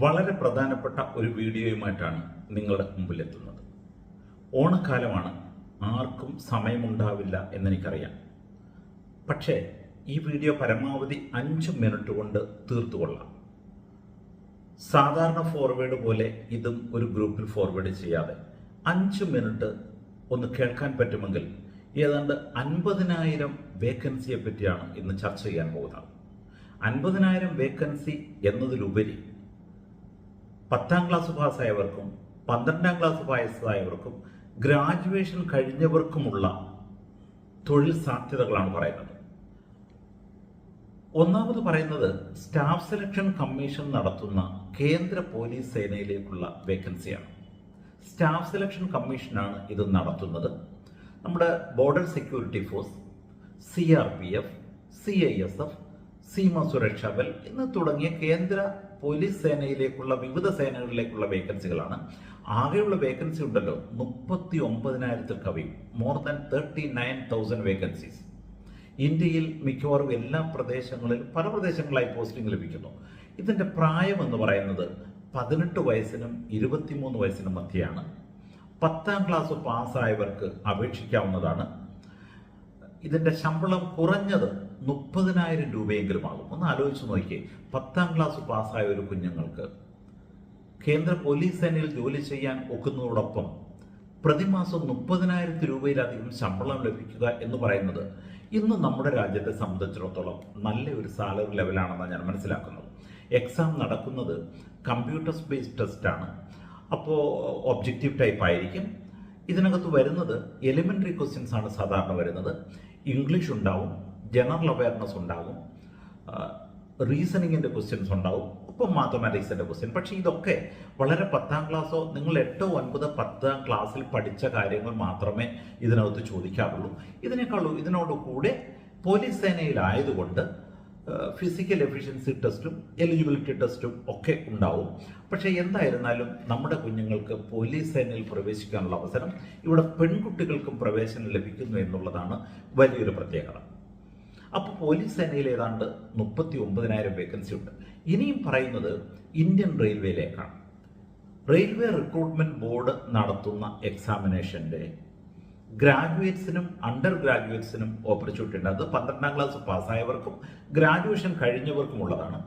വളരെ പ്രധാനപ്പെട്ട ഒരു വീഡിയോയുമായിട്ടാണ് നിങ്ങളുടെ മുമ്പിലെത്തുന്നത്. ഓണക്കാലമാണ്, ആർക്കും സമയമുണ്ടാവില്ല എന്നെനിക്കറിയാം. പക്ഷേ ഈ വീഡിയോ പരമാവധി 5 മിനിറ്റ് കൊണ്ട് തീർത്തുകൊള്ളാം. സാധാരണ ഫോർവേഡ് പോലെ ഇതും ഒരു ഗ്രൂപ്പിൽ ഫോർവേഡ് ചെയ്യാതെ 5 മിനിറ്റ് ഒന്ന് കേൾക്കാൻ പറ്റുമെങ്കിൽ ഏതാണ്ട് 50,000 വേക്കൻസിയെ പറ്റിയാണ് ഇന്ന് ചർച്ച ചെയ്യാൻ പോകുന്നത്. 50,000 വേക്കൻസി എന്നതിലുപരി 10ാം ക്ലാസ് പാസ്സായവർക്കും 12ാം ക്ലാസ് പാസ്സായവർക്കും ഗ്രാജുവേഷൻ കഴിഞ്ഞവർക്കുമുള്ള തൊഴിൽ സാധ്യതകളാണ് പറയുന്നത്. ഒന്നാമത് പറയുന്നത് സ്റ്റാഫ് സെലക്ഷൻ കമ്മീഷൻ നടത്തുന്ന കേന്ദ്ര പോലീസ് സേനയിലേക്കുള്ള വേക്കൻസിയാണ്. സ്റ്റാഫ് സെലക്ഷൻ കമ്മീഷനാണ് ഇത് നടത്തുന്നത്. നമ്മുടെ border security force, CRPF, CISF, Seema സുരക്ഷാ ബൽ എന്ന് തുടങ്ങിയ കേന്ദ്ര പോലീസ് സേനയിലേക്കുള്ള വിവിധ സേനകളിലേക്കുള്ള വേക്കൻസികളാണ്. ആകെയുള്ള വേക്കൻസി ഉണ്ടല്ലോ 39,000 കവിയും, മോർ ദാൻ 39,000 വേക്കൻസീസ്. ഇന്ത്യയിൽ മിക്കവാറും എല്ലാ പ്രദേശങ്ങളിലും പല പ്രദേശങ്ങളായി പോസ്റ്റിംഗ് ലഭിക്കുന്നു. ഇതിന്റെ പ്രായം എന്ന് പറയുന്നത് 18 വയസ്സിനും 23 വയസ്സിനും മധ്യയാണ്. 10ാം ക്ലാസ് പാസ്സായവർക്ക് അപേക്ഷിക്കാവുന്നതാണ്. ഇതിന്റെ ശമ്പളം കുറഞ്ഞത് 30,000 രൂപയെങ്കിലും ആകും. ഒന്ന് ആലോചിച്ച് നോക്കിയേ, 10ാം ക്ലാസ് പാസ്സായ ഒരു കുഞ്ഞുങ്ങൾക്ക് കേന്ദ്ര പോലീസ് സേനയിൽ ജോലി ചെയ്യാൻ ഒക്കുന്നതോടൊപ്പം പ്രതിമാസം 30,000 രൂപയിലധികം ശമ്പളം ലഭിക്കുക എന്ന് പറയുന്നത് ഇന്ന് നമ്മുടെ രാജ്യത്തെ സംബന്ധിച്ചിടത്തോളം നല്ല ഒരു സാലറി ലെവലാണെന്നാണ് ഞാൻ മനസ്സിലാക്കുന്നത്. എക്സാം നടക്കുന്നത് കമ്പ്യൂട്ടർ ബേസ്ഡ് ടെസ്റ്റ് ആണ്. അപ്പോൾ ഒബ്ജക്റ്റീവ് ടൈപ്പ് ആയിരിക്കും. ഇതിനകത്ത് വരുന്നത് എലിമെന്ററി ക്വസ്റ്റ്യൻസ് ആണ് സാധാരണ വരുന്നത്. ഇംഗ്ലീഷ് ഉണ്ടാവും, ജനറൽ അവയർനെസ് ഉണ്ടാകും, റീസണിങ്ങിന്റെ ക്വസ്റ്റ്യൻസ് ഉണ്ടാവും, ഒപ്പം മാത്തമാറ്റിക്സിന്റെ ക്വസ്റ്റ്യൻ. പക്ഷേ ഇതൊക്കെ വളരെ 10ാം ക്ലാസ്സോ നിങ്ങൾ 8, 9, 10ാം ക്ലാസ്സിൽ പഠിച്ച കാര്യങ്ങൾ മാത്രമേ ഇതിനകത്ത് ചോദിക്കാറുള്ളൂ. ഇതിനോട് കൂടെ പോലീസ് സേനയിലായതുകൊണ്ട് ഫിസിക്കൽ എഫിഷ്യൻസി ടെസ്റ്റും എലിജിബിലിറ്റി ടെസ്റ്റും ഒക്കെ ഉണ്ടാവും. പക്ഷേ എന്തായിരുന്നാലും നമ്മുടെ കുഞ്ഞുങ്ങൾക്ക് പോലീസ് സേനയിൽ പ്രവേശിക്കാനുള്ള അവസരം ഇവിടെ പെൺകുട്ടികൾക്കും പ്രവേശനം ലഭിക്കുന്നു എന്നുള്ളതാണ് വലിയൊരു പ്രത്യേകത. അപ്പോൾ പോലീസ് സേനയിൽ ഏതാണ്ട് 39,000 വേക്കൻസി ഉണ്ട്. ഇനിയും പറയുന്നത് ഇന്ത്യൻ റെയിൽവേയിലേക്കാണ്. റെയിൽവേ റിക്രൂട്ട്മെന്റ് ബോർഡ് നടത്തുന്ന എക്സാമിനേഷന്റെ ഗ്രാജുവേറ്റ്സിനും അണ്ടർ ഗ്രാജുവേറ്റ്സിനും ഓപ്പർച്യൂണിറ്റി ഉണ്ട്. അത് 12ാം ക്ലാസ് പാസ്സായവർക്കും ഗ്രാജുവേഷൻ കഴിഞ്ഞവർക്കുമുള്ളതാണ്.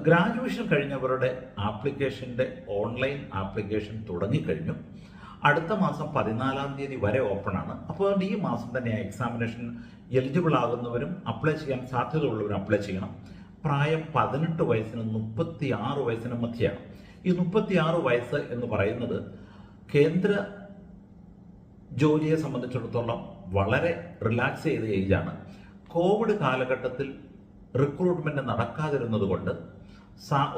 ഗ്രാജുവേഷൻ കഴിഞ്ഞവരുടെ ആപ്ലിക്കേഷന്റെ ഓൺലൈൻ ആപ്ലിക്കേഷൻ തുടങ്ങിക്കഴിഞ്ഞു. അടുത്ത മാസം 14ാം തീയതി വരെ ഓപ്പൺ ആണ്. അപ്പോൾ ഈ മാസം തന്നെ എക്സാമിനേഷൻ എലിജിബിൾ ആകുന്നവരും അപ്ലൈ ചെയ്യാൻ സാധ്യതയുള്ളവരും അപ്ലൈ ചെയ്യണം. പ്രായം 18 വയസ്സിനും 36 വയസ്സിനും മധ്യയാണ്. ഈ 36 വയസ്സ് എന്ന് പറയുന്നത് കേന്ദ്ര ജോലിയെ സംബന്ധിച്ചിടത്തോളം വളരെ റിലാക്സ് ചെയ്ത ഏജാണ്. കോവിഡ് കാലഘട്ടത്തിൽ റിക്രൂട്ട്മെന്റ് നടക്കാതിരുന്നത് കൊണ്ട്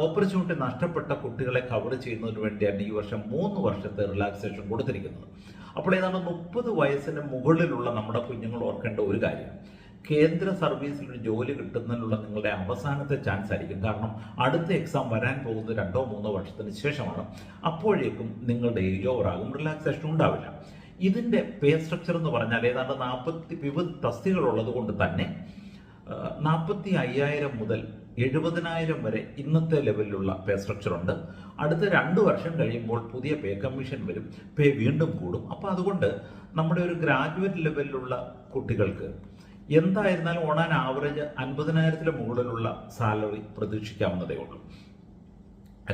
ഓപ്പർച്യൂണിറ്റി നഷ്ടപ്പെട്ട കുട്ടികളെ കവർ ചെയ്യുന്നതിന് വേണ്ടിയാണ് ഈ വർഷം 3 വർഷത്തെ റിലാക്സേഷൻ കൊടുത്തിരിക്കുന്നത്. അപ്പോൾ ഏതാണ്ട് 30 വയസ്സിന് മുകളിലുള്ള നമ്മുടെ കുഞ്ഞുങ്ങൾ ഓർക്കേണ്ട ഒരു കാര്യം, കേന്ദ്ര സർവീസിൽ ഒരു ജോലി കിട്ടുന്നതിനുള്ള നിങ്ങളുടെ അവസാനത്തെ ചാൻസ് ആയിരിക്കും. കാരണം അടുത്ത എക്സാം വരാൻ പോകുന്നത് 2 or 3 വർഷത്തിന് ശേഷമാണ്. അപ്പോഴേക്കും നിങ്ങളുടെ ഏജ് ഓവർ ആകും, റിലാക്സേഷൻ ഉണ്ടാവില്ല. ഇതിന്റെ പേ സ്ട്രക്ചർ എന്ന് പറഞ്ഞാൽ ഏതാണ്ട് 40 വിവിധ തസ്തികളുള്ളത് കൊണ്ട് തന്നെ 45,000 മുതൽ 70,000 വരെ ഇന്നത്തെ ലെവലിലുള്ള പേ സ്ട്രക്ചർ ഉണ്ട്. അടുത്ത 2 വർഷം കഴിയുമ്പോൾ പുതിയ പേ കമ്മീഷൻ വരും, പേ വീണ്ടും കൂടും. അപ്പോൾ അതുകൊണ്ട് നമ്മുടെ ഒരു ഗ്രാജുവേറ്റ് ലെവലിലുള്ള കുട്ടികൾക്ക് എന്തായിരുന്നാലും ഓൺ ആവറേജ് 50,000 മുകളിലുള്ള സാലറി പ്രതീക്ഷിക്കാവുന്നതേ ഉള്ളൂ.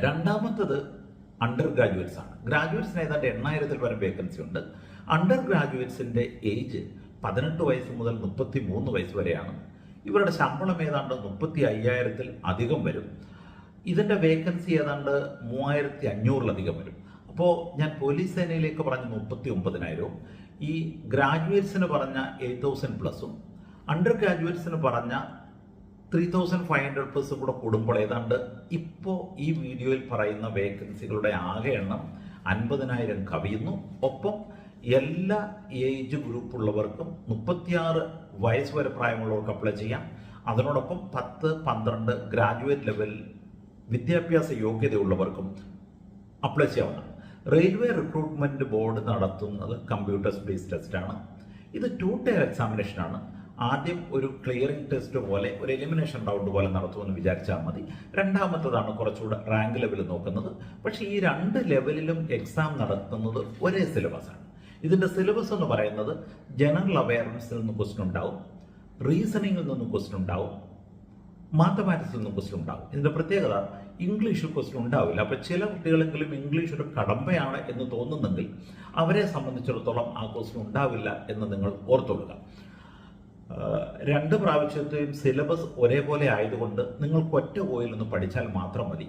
രണ്ടാമത്തത് അണ്ടർ ഗ്രാജുവേറ്റ്സ് ആണ്. ഗ്രാജുവേറ്റ്സിന് ഏതാണ്ട് 8,000 വരെ വേക്കൻസി ഉണ്ട്. അണ്ടർ ഗ്രാജുവേറ്റ്സിന്റെ ഏജ് 18 വയസ്സ് മുതൽ 33 വയസ്സ് വരെയാണ്. ഇവരുടെ ശമ്പളം ഏതാണ്ട് 35,000 അധികം വരും. ഇതിന്റെ വേക്കൻസി ഏതാണ്ട് 3,500 വരും. അപ്പോൾ ഞാൻ പോലീസ് സേനയിലേക്ക് പറഞ്ഞ 39,000, ഈ ഗ്രാജുവേറ്റ്സിന് പറഞ്ഞ 8,000+, അണ്ടർ ഗ്രാജുവേറ്റ്സിന് പറഞ്ഞ 3,500+ കൂടെ കൂടുമ്പോൾ ഏതാണ്ട് ഇപ്പോൾ ഈ വീഡിയോയിൽ പറയുന്ന വേക്കൻസികളുടെ ആകെ എണ്ണം 50,000 കവിയുന്നു. ഒപ്പം എല്ലാ ഏജ് ഗ്രൂപ്പുള്ളവർക്കും 36 വയസ്സ് വരെ പ്രായമുള്ളവർക്ക് അപ്ലൈ ചെയ്യാം. അതിനോടൊപ്പം 10, 12 ഗ്രാജുവേറ്റ് ലെവൽ വിദ്യാഭ്യാസ യോഗ്യതയുള്ളവർക്കും അപ്ലൈ ചെയ്യാവുന്നതാണ്. റെയിൽവേ റിക്രൂട്ട്മെന്റ് ബോർഡ് നടത്തുന്നത് കമ്പ്യൂട്ടർ ബേസ്ഡ് ടെസ്റ്റ് ആണ്. ഇത് 2 ടയർ എക്സാമിനേഷൻ ആണ്. ആദ്യം ഒരു ക്ലിയറിംഗ് ടെസ്റ്റ് പോലെ ഒരു എലിമിനേഷൻ റൗണ്ട് പോലെ നടത്തുമെന്ന് വിചാരിച്ചാൽ മതി. രണ്ടാമത്തതാണ് കുറച്ചുകൂടെ റാങ്ക് ലെവൽ നോക്കുന്നത്. പക്ഷേ ഈ രണ്ട് ലെവലിലും എക്സാം നടത്തുന്നത് ഒരേ സിലബസാണ്. ഇതിന്റെ സിലബസ് എന്ന് പറയുന്നത് ജനറൽ അവയർനെസ്സിൽ നിന്ന് ക്വസ്റ്റ്യൻ ഉണ്ടാവും, റീസണിങ്ങിൽ നിന്ന് ക്വസ്റ്റ്യൻ ഉണ്ടാവും, മാത്തമാറ്റിക്സിൽ നിന്ന് ക്വസ്റ്റ്യൻ ഉണ്ടാവും. ഇതിന്റെ പ്രത്യേകത ഇംഗ്ലീഷിൽ ക്വസ്റ്റ്യൻ ഉണ്ടാവില്ല. അപ്പൊ ചില കുട്ടികളെങ്കിലും ഇംഗ്ലീഷ് ഒരു കടമ്പയാണ് എന്ന് തോന്നുന്നെങ്കിൽ അവരെ സംബന്ധിച്ചിടത്തോളം ആ ക്വസ്റ്റ്യൻ ഉണ്ടാവില്ല എന്ന് നിങ്ങൾ ഓർത്തുകൊള്ളുക. രണ്ട് പ്രാവശ്യത്തെയും സിലബസ് ഒരേപോലെ ആയതുകൊണ്ട് നിങ്ങൾക്ക് ഒറ്റ പോയിൽ നിന്ന് പഠിച്ചാൽ മാത്രം മതി.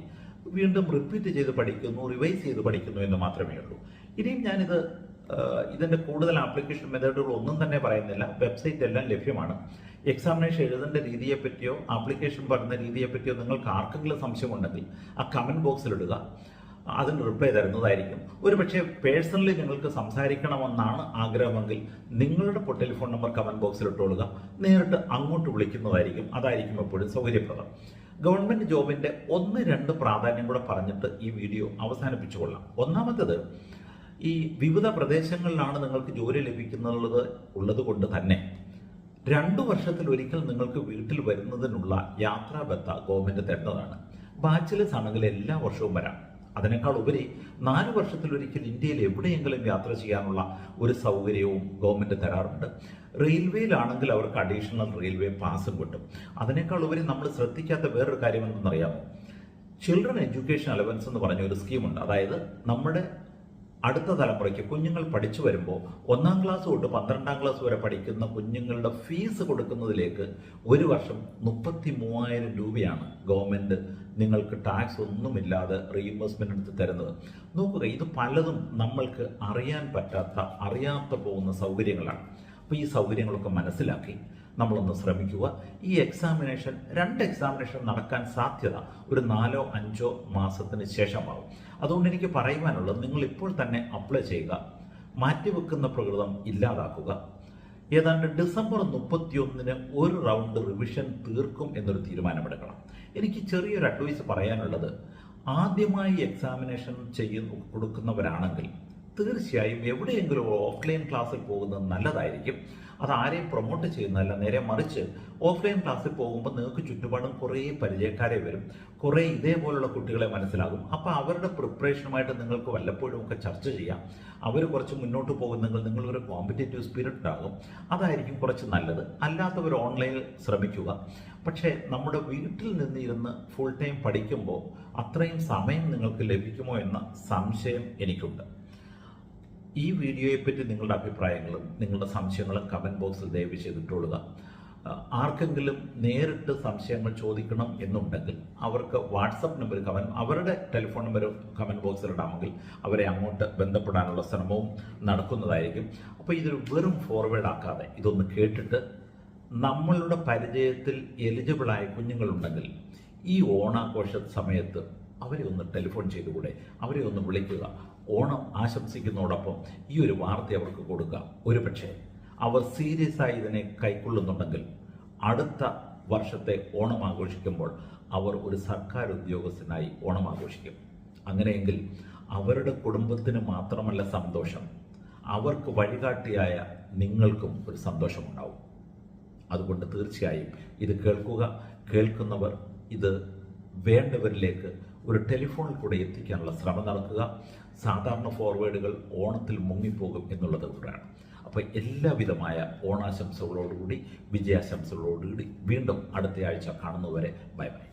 വീണ്ടും റിപ്പീറ്റ് ചെയ്ത് പഠിക്കുന്നു, റിവൈസ് ചെയ്ത് പഠിക്കുന്നു എന്ന് മാത്രമേ ഉള്ളൂ. ഇനിയും ഞാനിത് ഇതിന്റെ കൂടുതൽ ആപ്ലിക്കേഷൻ മെത്തേഡുകൾ ഒന്നും തന്നെ പറയുന്നില്ല. വെബ്സൈറ്റ് എല്ലാം ലഭ്യമാണ്. എക്സാമിനേഷൻ എഴുതേണ്ട രീതിയെ പറ്റിയോ ആപ്ലിക്കേഷൻ പറയുന്ന രീതിയെ പറ്റിയോ നിങ്ങൾക്ക് ആർക്കെങ്കിലും സംശയമുണ്ടെങ്കിൽ ആ കമന്റ് ബോക്സിൽ ഇടുക. അതിന് റിപ്ലൈ തരുന്നതായിരിക്കും. ഒരുപക്ഷെ പേഴ്സണലി നിങ്ങൾക്ക് സംസാരിക്കണമെന്നാണ് ആഗ്രഹമെങ്കിൽ നിങ്ങളുടെ ടെലിഫോൺ നമ്പർ കമന്റ് ബോക്സിൽ ഇട്ടുകൊള്ളുക. നേരിട്ട് അങ്ങോട്ട് വിളിക്കുന്നതായിരിക്കും. അതായിരിക്കും എപ്പോഴും സൗകര്യപ്രദം. ഗവൺമെന്റ് ജോബിന്റെ 1-2 പ്രാധാന്യം കൂടെ പറഞ്ഞിട്ട് ഈ വീഡിയോ അവസാനിപ്പിച്ചുകൊള്ളാം. ഒന്നാമത്തേത്, ഈ വിവിധ പ്രദേശങ്ങളിലാണ് നിങ്ങൾക്ക് ജോലി ലഭിക്കുന്നത് കൊണ്ട് തന്നെ 2 വർഷത്തിലൊരിക്കൽ നിങ്ങൾക്ക് വീട്ടിൽ വരുന്നതിനുള്ള യാത്രാ ബത്ത ഗവൺമെന്റ് തരുന്നതാണ്. ബാച്ചിലേഴ്സ് ആണെങ്കിൽ എല്ലാ വർഷവും വരാം. അതിനേക്കാൾ ഉപരി 4 വർഷത്തിലൊരിക്കൽ ഇന്ത്യയിൽ എവിടെയെങ്കിലും യാത്ര ചെയ്യാനുള്ള ഒരു സൗകര്യവും ഗവൺമെന്റ് തരാറുണ്ട്. റെയിൽവേയിലാണെങ്കിൽ അവർക്ക് അഡീഷണൽ റെയിൽവേ പാസും കിട്ടും. അതിനേക്കാൾ ഉപരി നമ്മൾ ശ്രദ്ധിക്കാത്ത വേറൊരു കാര്യം എന്തെന്നറിയാമോ? ചിൽഡ്രൻ എഡ്യൂക്കേഷൻ അലവൻസ് എന്ന് പറഞ്ഞ ഒരു സ്കീമുണ്ട്. അതായത് നമ്മുടെ അടുത്ത തലമുറയ്ക്ക് കുഞ്ഞുങ്ങൾ പഠിച്ചു വരുമ്പോൾ 1-ാം ക്ലാസ് തൊട്ട് 12-ാം ക്ലാസ് വരെ പഠിക്കുന്ന കുഞ്ഞുങ്ങളുടെ ഫീസ് കൊടുക്കുന്നതിലേക്ക് ഒരു വർഷം 33,000 രൂപയാണ് ഗവൺമെന്റ് നിങ്ങൾക്ക് ടാക്സ് ഒന്നുമില്ലാതെ റീഇംബേഴ്സ്മെന്റ് എടുത്ത് തരുന്നത്. നോക്കുക, ഇത് പലതും നമ്മൾക്ക് അറിയാത്ത പോകുന്ന സൗകര്യങ്ങളാണ്. അപ്പോൾ ഈ സൗകര്യങ്ങളൊക്കെ മനസ്സിലാക്കി നമ്മളൊന്ന് ശ്രമിക്കുക. ഈ എക്സാമിനേഷൻ 2 എക്സാമിനേഷൻ നടക്കാൻ സാധ്യത ഒരു 4-5 മാസത്തിന് ശേഷമാവും. അതുകൊണ്ട് എനിക്ക് പറയുവാനുള്ളത്, നിങ്ങൾ ഇപ്പോൾ തന്നെ അപ്ലൈ ചെയ്യുക. മാറ്റിവെക്കുന്ന പ്രകൃതം ഇല്ലാതാക്കുക. ഏതാണ്ട് ഡിസംബർ 31-ന് ഒരു റൗണ്ട് റിവിഷൻ തീർക്കും എന്നൊരു തീരുമാനമെടുക്കണം. എനിക്ക് ചെറിയൊരു അഡ്വൈസ് പറയാനുള്ളത്, ആദ്യമായി എക്സാമിനേഷൻ കൊടുക്കുന്നവരാണെങ്കിൽ തീർച്ചയായും എവിടെയെങ്കിലും ഓഫ്ലൈൻ ക്ലാസ്സിൽ പോകുന്നത് നല്ലതായിരിക്കും. അത് ആരെയും പ്രൊമോട്ട് ചെയ്യുന്നതല്ല, നേരെ മറിച്ച് ഓഫ്ലൈൻ ക്ലാസ്സിൽ പോകുമ്പോൾ നിങ്ങൾക്ക് ചുറ്റുപാടും കുറേ പരിചയക്കാരെ വരും, കുറേ ഇതേപോലുള്ള കുട്ടികളെ മനസ്സിലാകും. അപ്പോൾ അവരുടെ പ്രിപ്പറേഷനുമായിട്ട് നിങ്ങൾക്ക് വല്ലപ്പോഴും ഒക്കെ ചർച്ച ചെയ്യാം. അവർ കുറച്ച് മുന്നോട്ട് പോകുന്നെങ്കിൽ നിങ്ങളൊരു കോമ്പറ്റേറ്റീവ് സ്പിരിറ്റ് ഉണ്ടാകും. അതായിരിക്കും കുറച്ച് നല്ലത്. അല്ലാത്തവർ ഓൺലൈനിൽ ശ്രമിക്കുക. പക്ഷേ നമ്മുടെ വീട്ടിൽ നിന്നിരുന്ന് ഫുൾ ടൈം പഠിക്കുമ്പോൾ അത്രയും സമയം നിങ്ങൾക്ക് ലഭിക്കുമോ എന്ന സംശയം എനിക്കുണ്ട്. ഈ വീഡിയോയെപ്പറ്റി നിങ്ങളുടെ അഭിപ്രായങ്ങളും നിങ്ങളുടെ സംശയങ്ങളും കമൻറ്റ് ബോക്സിൽ ദയവ് ചെയ്തിട്ടുകൊള്ളുക. ആർക്കെങ്കിലും നേരിട്ട് സംശയങ്ങൾ ചോദിക്കണം എന്നുണ്ടെങ്കിൽ അവർക്ക് വാട്സപ്പ് നമ്പർ അവരുടെ ടെലിഫോൺ നമ്പർ കമൻറ്റ് ബോക്സിൽ ഇടാമെങ്കിൽ അവരെ അങ്ങോട്ട് ബന്ധപ്പെടാനുള്ള ശ്രമവും നടക്കുന്നതായിരിക്കും. അപ്പോൾ ഇതൊരു വെറും ഫോർവേഡ് ആക്കാതെ ഇതൊന്ന് കേട്ടിട്ട് നമ്മളുടെ പരിചയത്തിൽ എലിജിബിളായ കുഞ്ഞുങ്ങളുണ്ടെങ്കിൽ ഈ ഓണാഘോഷ സമയത്ത് അവരെ ഒന്ന് ടെലിഫോൺ ചെയ്തുകൂടെ? അവരെ ഒന്ന് വിളിക്കുക. ഓണം ആശംസിക്കുന്നതോടൊപ്പം ഈ ഒരു വാർത്ത അവർക്ക് കൊടുക്കുക. ഒരുപക്ഷെ അവർ സീരിയസ് ആയി ഇതിനെ കൈക്കൊള്ളുന്നുണ്ടെങ്കിൽ അടുത്ത വർഷത്തെ ഓണം ആഘോഷിക്കുമ്പോൾ അവർ ഒരു സർക്കാർ ഉദ്യോഗസ്ഥനായി ഓണം ആഘോഷിക്കും. അങ്ങനെയെങ്കിൽ അവരുടെ കുടുംബത്തിന് മാത്രമല്ല സന്തോഷം, അവർക്ക് വഴികാട്ടിയായ നിങ്ങൾക്കും ഒരു സന്തോഷമുണ്ടാവും. അതുകൊണ്ട് തീർച്ചയായും ഇത് കേൾക്കുക. കേൾക്കുന്നവർ ഇത് വേണ്ടവരിലേക്ക് ഒരു ടെലിഫോണിൽ കൂടെ എത്തിക്കാനുള്ള ശ്രമം നടക്കുക. സാധാരണ ഫോർവേഡുകൾ ഓണത്തിൽ മുങ്ങിപ്പോകും എന്നുള്ളത് കൊണ്ടാണ്. അപ്പോൾ എല്ലാവിധമായ ഓണാശംസകളോടുകൂടി, വിജയാശംസകളോടുകൂടി വീണ്ടും അടുത്ത ആഴ്ച കാണുന്നതുവരെ ബൈ ബൈ.